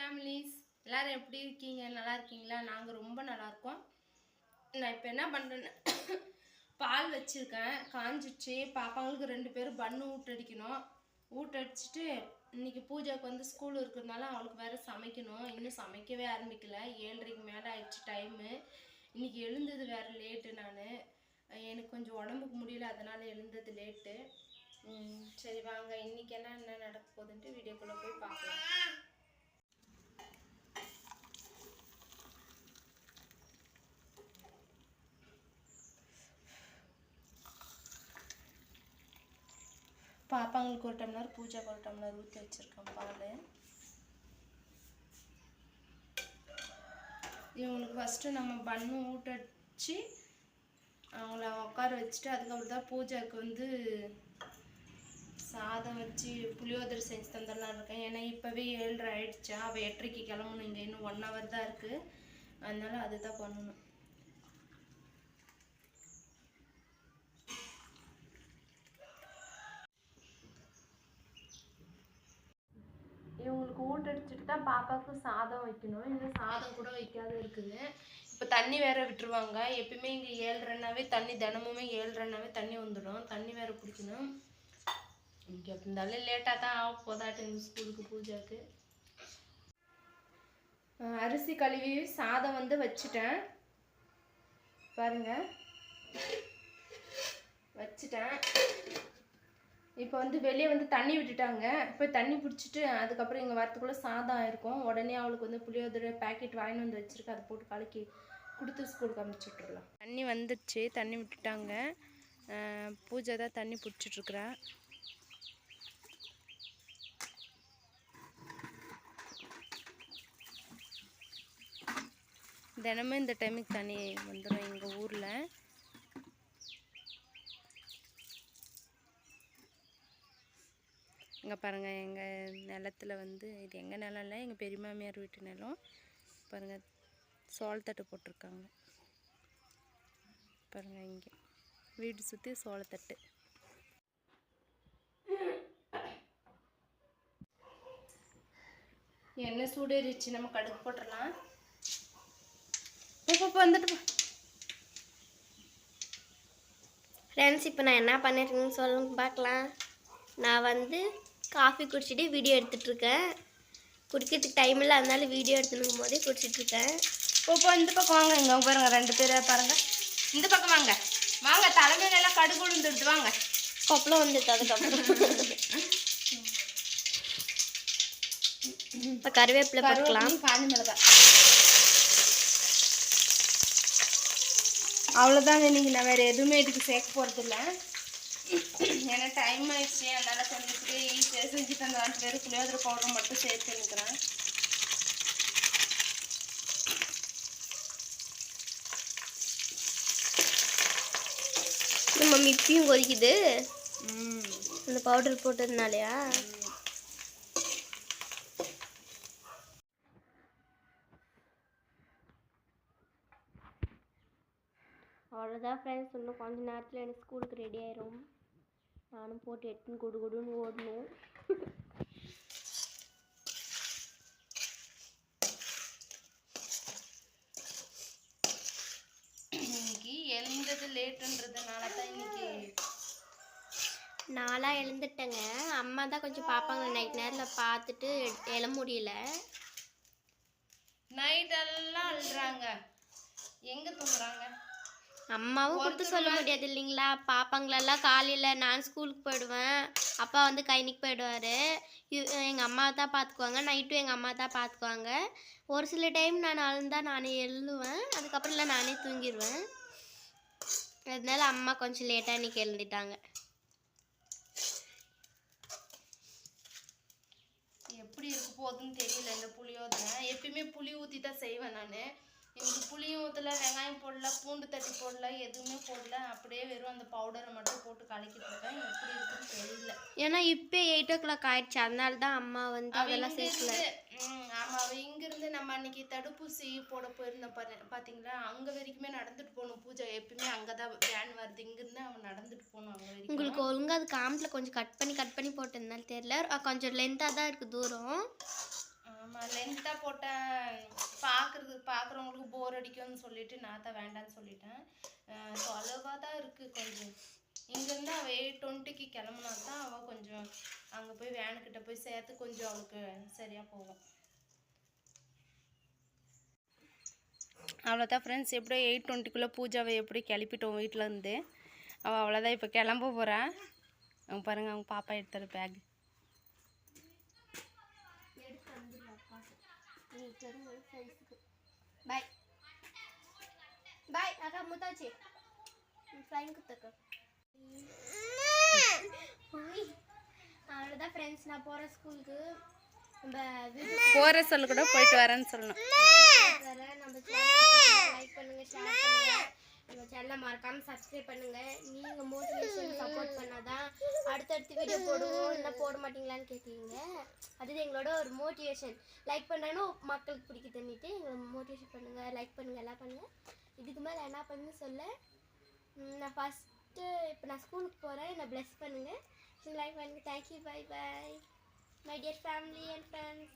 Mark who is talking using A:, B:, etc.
A: Families எல்லாரும் எப்படி இருக்கீங்க? நல்லா இருக்கீங்களா? நாங்கள் ரொம்ப நல்லா இருக்கோம். நான் இப்போ என்ன பண்ணுறேன்னு பால் வச்சுருக்கேன், காஞ்சிடுச்சு. பாப்பாங்களுக்கு 2 பேரும் பண்ணு ஊட்டடிக்கணும். ஊட்டடிச்சிட்டு இன்னைக்கு பூஜாவுக்கு வந்து ஸ்கூல் இருக்கிறதுனால அவளுக்கு வேறு சமைக்கணும். இன்னும் சமைக்கவே ஆரம்பிக்கல. 7:30க்கு மேலே ஆயிடுச்சு டைமு. இன்னைக்கு எழுந்தது வேறு லேட்டு. எனக்கு கொஞ்சம் உடம்புக்கு முடியல, அதனால் எழுந்தது லேட்டு. சரி வாங்க, இன்னைக்கு என்ன நடக்க போகுதுன்ட்டு வீடியோக்குள்ளே போய் பார்க்கலாம். பாப்பாங்களுக்கு ஒரு டம்ளர், பூஜாக்கு ஒரு டம்ளர் ஊற்றி வச்சுருக்கேன் பால். இவங்களுக்கு ஃபஸ்ட்டு நம்ம பண்ணு ஊட்டடிச்சு அவங்கள உட்கார வச்சுட்டு அதுக்கப்புறம் தான் பூஜாவுக்கு வந்து சாதம் வச்சு புளியோதரை செஞ்சு தந்துடலாம் இருக்கேன். ஏன்னா இப்போவே 7:30 ஆயிடுச்சா, அவள் 8:30க்கு கிளம்பணும். இங்கே இன்னும் 1 hour தான் இருக்குது, அதனால அதுதான் பண்ணணும். இவங்களுக்கு ஊட்டடிச்சுட்டு தான் பாப்பாவுக்கு சாதம் வைக்கணும். இந்த சாதம் கூட வைக்காத இருக்குது. இப்போ தண்ணி வேற விட்டுருவாங்க. எப்பயுமே இங்கே 7:30னாவே தண்ணி, தினமுமே 7:30னாவே தண்ணி வந்துடும். தண்ணி வேற பிடிக்கணும். இங்கே இருந்தாலும் லேட்டாக தான் ஆக போதாட்டு இந்த ஸ்கூலுக்கு பூஜாவுக்கு. அரிசி கழுவி சாதம் வந்து வச்சுட்டேன் பாருங்க, வச்சுட்டேன். இப்போ வந்து வெளியே வந்து தண்ணி விட்டுட்டாங்க. இப்போ தண்ணி பிடிச்சிட்டு அதுக்கப்புறம் இங்கே வரத்துக்குள்ளே சாதம் ஆயிருக்கும். உடனே அவளுக்கு வந்து புளியோதரை பேக்கெட் வாங்கிட்டு வந்து வச்சுருக்கேன், அதை போட்டு கலக்கி கொடுத்து ஸ்கூலுக்கு அனுப்பிச்சி விட்றலாம். தண்ணி வந்துடுச்சு, தண்ணி விட்டுட்டாங்க. பூஜை தான் தண்ணி பிடிச்சிட்ருக்குறா. தினமும் இந்த டைமுக்கு தண்ணி வந்துடும் எங்கள் ஊரில். இங்கே பாருங்கள், எங்கள் நிலத்துல வந்து இது எங்கள் நிலம் இல்லை, எங்கள் பெரியமாமியார் வீட்டு நிலம். பாருங்கள், சோளத்தட்டு போட்டிருக்காங்க பாருங்கள். இங்கே வீடு சுற்றி சோளத்தட்டு. எண்ணெய் சூடேறிச்சு, நம்ம கடுகு போட்டுடலாம். இப்போ வந்துட்டு
B: ஃப்ரெண்ட்ஸ், இப்போ நான் என்ன பண்ணியிருக்கேன்னு சொல்லுங்க பார்க்கலாம். நான் வந்து காஃபி குடிச்சிட்டு வீடியோ எடுத்துகிட்ருக்கேன். குடிக்கிறதுக்கு டைம் இல்லை, அதனால வீடியோ எடுத்துனுக்கும் போதே குடிச்சிட்ருக்கேன்.
A: இப்போ இந்த பக்கம் வாங்க, இங்கே பாருங்கள் 2 பேரை பாருங்கள். இந்த பக்கம் வாங்க வாங்க, தலைமையிலெல்லாம் கடுகு விழுந்துடுது. வாங்க,
B: கொப்பளம் வந்துட்டு. அதுக்கப்புறம் இப்போ கருவேப்பிலை போட்டுக்கலாம்.
A: காஞ்சி மிளகாய். அவ்வளோதாங்க. இன்றைக்கி நான் வேறு எதுவுமே இதுக்கு சேர்க்க போகிறதில்ல. ஏன்னா டைம் ஆயிடுச்சு, அதனால் கொஞ்சம் ஈஸியாக செஞ்சுட்டு அந்த 2 பேர் புளியோதரை பவுடர் மட்டும் சேர்த்து நிற்கிறேன்.
B: நம்ம மிப்பியும் கொதிக்குது அந்த பவுடர் போட்டதுனாலயா? அவ்வளோதான் ஃப்ரெண்ட்ஸ், இன்னும் கொஞ்சம் நேரத்தில் எனக்கு ஸ்கூலுக்கு ரெடி ஆயிரும். நானும் போட்டு எடுத்துன்னு கொடுன்னு ஓடணும்.
A: இன்னைக்கு எழுந்தது லேட்டுன்றதுனால தான் இன்னைக்கு
B: நாளாக எழுந்துட்டேங்க. அம்மா தான் கொஞ்சம் பார்ப்பாங்க. நைட் நேரில் பார்த்துட்டு எழ முடியல.
A: நைட்டெல்லாம் அழுறாங்க, எங்கே தூங்குறாங்க?
B: அம்மாவும் கொடுத்து சொல்ல முடியாது இல்லைங்களா. பாப்பாங்களெல்லாம் காலையில் நான் ஸ்கூலுக்கு போயிடுவேன், அப்பா வந்து கைனிக்கு போயிடுவார். எங்கள் அம்மா தான் பார்த்துக்குவாங்க. நைட்டும் எங்கள் அம்மா தான் பார்த்துக்குவாங்க. ஒரு சில டைம் நான் அழுந்தால் நானே எழுதுவேன், அதுக்கப்புறம் இல்லை நானே தூங்கிடுவேன். அதனால அம்மா கொஞ்சம் லேட்டாக இன்றைக்கி எழுந்துட்டாங்க.
A: எப்படி இருக்க போகுதுன்னு தெரியல இந்த புளியோதரை. எப்பயுமே புளி ஊற்றி தான் செய்வேன் நான். எனக்கு புளியும் ஊற்றல, வெங்காயம் போடல, பூண்டு தட்டி போடல, எதுவுமே போடல. அப்படியே வெறும் அந்த பவுடரை மட்டும் போட்டு கலக்கிட்டு இருக்கேன். எப்படி இருக்குன்னு தெரியல.
B: ஏன்னா இப்போ 8 o'clock ஆயிடுச்சு, அதனால தான் அம்மா வந்து அதெல்லாம் சேர்க்கல.
A: ஆமாம், இங்கேருந்து நம்ம அன்னைக்கு தடுப்பூசி போட போயிருந்தோம் பார்த்தீங்களா, அங்கே வரைக்குமே நடந்துட்டு போகணும் பூஜை. எப்பயுமே அங்கே தான் வேன் வருது, இங்கேருந்து அவன் நடந்துட்டு போகணும் அங்கே வரைக்கும்.
B: உங்களுக்கு ஒழுங்காக அது காம்பில் கொஞ்சம் கட் பண்ணி போட்டிருந்தாலும் தெரியல, கொஞ்சம் லென்த்தாக தான் இருக்குது தூரம்.
A: ஆமாம் லென்த்தாக போட்டால் பார்க்குறவங்களுக்கு போர் அடிக்கும்னு சொல்லிட்டு நான் தான் வேண்டான்னு சொல்லிட்டேன். தொலைவாக தான் இருக்குது கொஞ்சம். இங்கேருந்து அவள் 8:20க்கு கிளம்புனா தான் அவள் கொஞ்சம் அங்கே போய் வேனுக்கிட்ட போய் சேர்த்து கொஞ்சம் அவளுக்கு சரியாக போகும். அவ்வளோதான் ஃப்ரெண்ட்ஸ், எப்படியோ 8:20க்குள்ளே பூஜாவை எப்படி கிளப்பிட்டோம் வீட்டிலேருந்து. அவள் அவ்வளோதான் இப்போ கிளம்ப போகிறான். அவங்க பாருங்கள், அவங்க பாப்பா எடுத்துற பேக்.
B: பாய் பாய் அக்கா முத்தாச்சி ஃப்ளைங் குத்தக்க. அவ்வளோதான் ஃப்ரெண்ட்ஸ், நான் போகிறேன் ஸ்கூலுக்கு. நம்ம
A: போகிற சொல்ல கூட போயிட்டு வரேன்னு சொல்லணும்.
B: நம்ம சேனல் லைக் பண்ணுங்க, ஷேர் பண்ணுங்க, நம்ம சேனலை மறக்காம சப்ஸ்கிரைப் பண்ணுங்க. நீங்க மோட்டிவேஷன் சப்போர்ட் பண்ணாதான் அடுத்தடுத்து வீடியோ போடுவோம். இல்லை போட மாட்டீங்களான்னு கேட்குறீங்க, அது எங்களோட ஒரு மோட்டிவேஷன். லைக் பண்ணாலும் மக்களுக்கு பிடிக்க தண்ணிட்டு எங்களை மோட்டிவேஷன் பண்ணுங்க, லைக் பண்ணுங்க, எல்லாம் பண்ணுங்க. இதுக்கு மேலே என்ன பண்ணு சொல்ல. நான் ஃபஸ்ட்டு இப்போ நான் ஸ்கூலுக்கு போகிறேன். என்னை ப்ளெஸ் பண்ணுங்க, லைக் பண்ணுங்க. Thank you, bye bye my dear family and friends.